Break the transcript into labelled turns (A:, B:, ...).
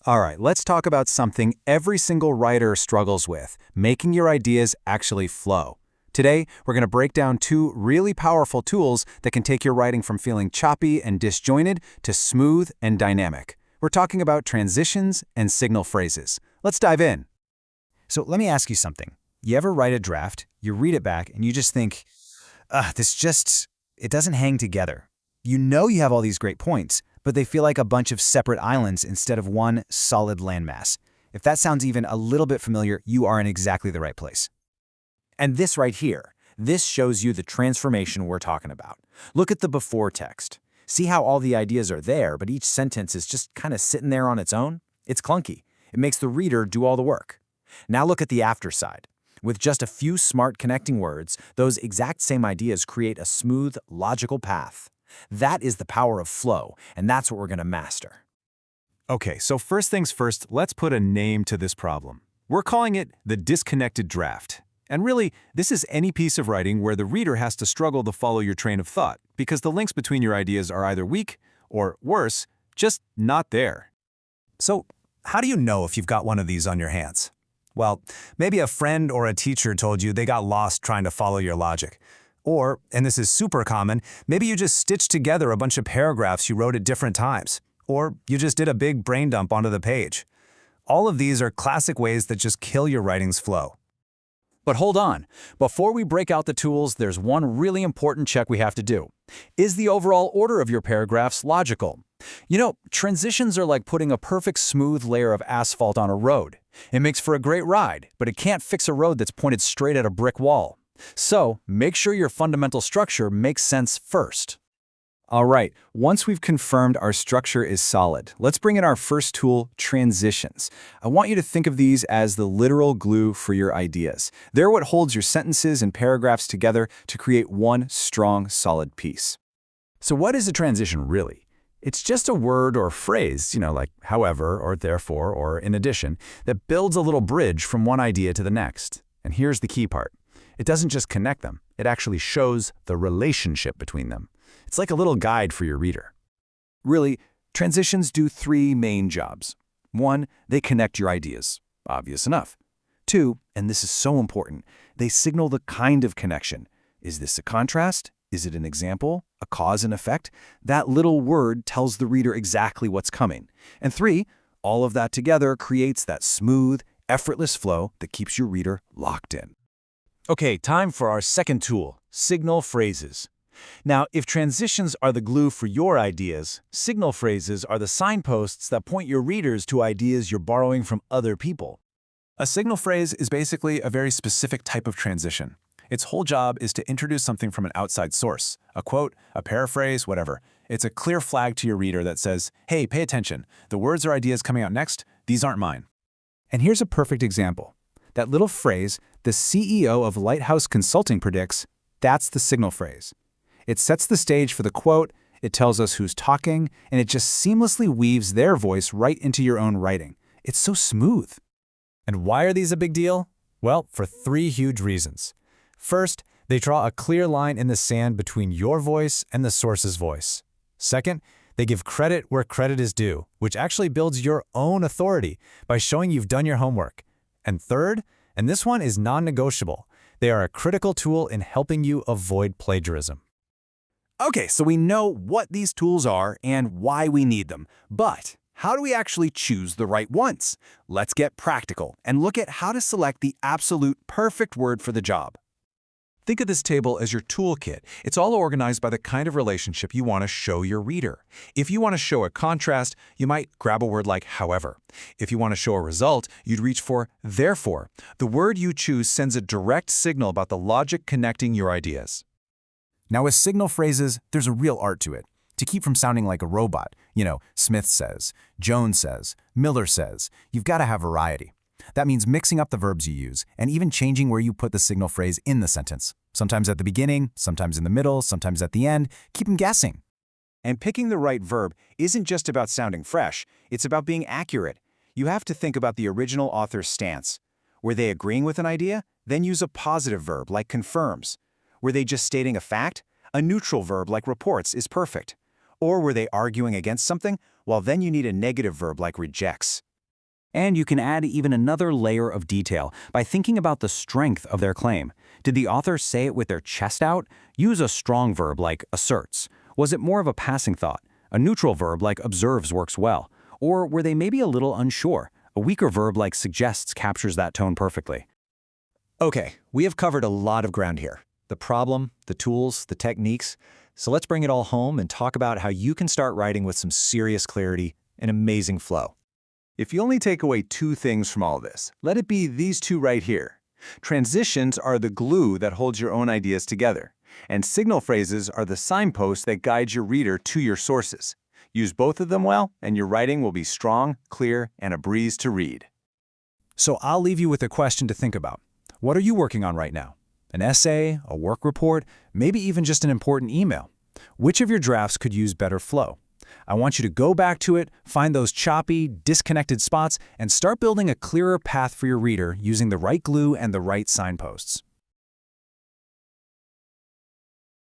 A: All right, let's talk about something every single writer struggles with, making your ideas actually flow. Today, we're going to break down two really powerful tools that can take your writing from feeling choppy and disjointed to smooth and dynamic. We're talking about transitions and signal phrases. Let's dive in.
B: So let me ask you something. You ever write a draft, you read it back, and you just think, it doesn't hang together. You know you have all these great points, but they feel like a bunch of separate islands instead of one solid landmass. If that sounds even a little bit familiar, you are in exactly the right place. And this right here, this shows you the transformation we're talking about. Look at the before text. See how all the ideas are there, but each sentence is just kind of sitting there on its own? It's clunky. It makes the reader do all the work. Now look at the after side. With just a few smart connecting words, those exact same ideas create a smooth, logical path. That is the power of flow, and that's what we're going to master.
A: Okay, so first things first, let's put a name to this problem. We're calling it the disconnected draft. And really, this is any piece of writing where the reader has to struggle to follow your train of thought, because the links between your ideas are either weak or, worse, just not there.
C: So, how do you know if you've got one of these on your hands? Well, maybe a friend or a teacher told you they got lost trying to follow your logic. Or, and this is super common, maybe you just stitched together a bunch of paragraphs you wrote at different times. Or you just did a big brain dump onto the page. All of these are classic ways that just kill your writing's flow.
A: But hold on. Before we break out the tools, there's one really important check we have to do. Is the overall order of your paragraphs logical? You know, transitions are like putting a perfect smooth layer of asphalt on a road. It makes for a great ride, but it can't fix a road that's pointed straight at a brick wall. So, make sure your fundamental structure makes sense first. All right, once we've confirmed our structure is solid, let's bring in our first tool, transitions. I want you to think of these as the literal glue for your ideas. They're what holds your sentences and paragraphs together to create one strong, solid piece. So what is a transition really? It's just a word or phrase, like however, or therefore, or in addition, that builds a little bridge from one idea to the next. And here's the key part. It doesn't just connect them, it actually shows the relationship between them. It's like a little guide for your reader. Really, transitions do three main jobs. One, they connect your ideas. Obvious enough. Two, and this is so important, they signal the kind of connection. Is this a contrast? Is it an example? A cause and effect? That little word tells the reader exactly what's coming. And three, all of that together creates that smooth, effortless flow that keeps your reader locked in. Okay, time for our second tool, signal phrases. Now, if transitions are the glue for your ideas, signal phrases are the signposts that point your readers to ideas you're borrowing from other people.
C: A signal phrase is basically a very specific type of transition. Its whole job is to introduce something from an outside source, a quote, a paraphrase, whatever. It's a clear flag to your reader that says, hey, pay attention. The words or ideas coming out next, these aren't mine.
B: And here's a perfect example. That little phrase, the CEO of Lighthouse Consulting predicts, that's the signal phrase. It sets the stage for the quote, it tells us who's talking, and it just seamlessly weaves their voice right into your own writing. It's so smooth.
C: And why are these a big deal? Well, for three huge reasons. First, they draw a clear line in the sand between your voice and the source's voice. Second, they give credit where credit is due, which actually builds your own authority by showing you've done your homework. And third, and this one is non-negotiable, they are a critical tool in helping you avoid plagiarism.
A: Okay, so we know what these tools are and why we need them, but how do we actually choose the right ones? Let's get practical and look at how to select the absolute perfect word for the job. Think of this table as your toolkit. It's all organized by the kind of relationship you want to show your reader. If you want to show a contrast, you might grab a word like however. If you want to show a result, you'd reach for therefore. The word you choose sends a direct signal about the logic connecting your ideas.
C: Now with signal phrases, there's a real art to it. To keep from sounding like a robot, Smith says, Jones says, Miller says, you've got to have variety. That means mixing up the verbs you use and even changing where you put the signal phrase in the sentence. Sometimes at the beginning, sometimes in the middle, sometimes at the end. Keep them guessing.
A: And picking the right verb isn't just about sounding fresh, it's about being accurate. You have to think about the original author's stance. Were they agreeing with an idea? Then use a positive verb like confirms. Were they just stating a fact? A neutral verb like reports is perfect. Or were they arguing against something? Well, then you need a negative verb like rejects. And you can add even another layer of detail by thinking about the strength of their claim. Did the author say it with their chest out? Use a strong verb like asserts. Was it more of a passing thought? A neutral verb like observes works well. Or were they maybe a little unsure? A weaker verb like suggests captures that tone perfectly.
C: Okay, we have covered a lot of ground here. The problem, the tools, the techniques. So let's bring it all home and talk about how you can start writing with some serious clarity and amazing flow.
D: If you only take away two things from all this, let it be these two right here. Transitions are the glue that holds your own ideas together, and signal phrases are the signposts that guide your reader to your sources. Use both of them well, and your writing will be strong, clear, and a breeze to read.
C: So I'll leave you with a question to think about. What are you working on right now? An essay, a work report, maybe even just an important email? Which of your drafts could use better flow? I want you to go back to it, find those choppy, disconnected spots, and start building a clearer path for your reader using the right glue and the right signposts.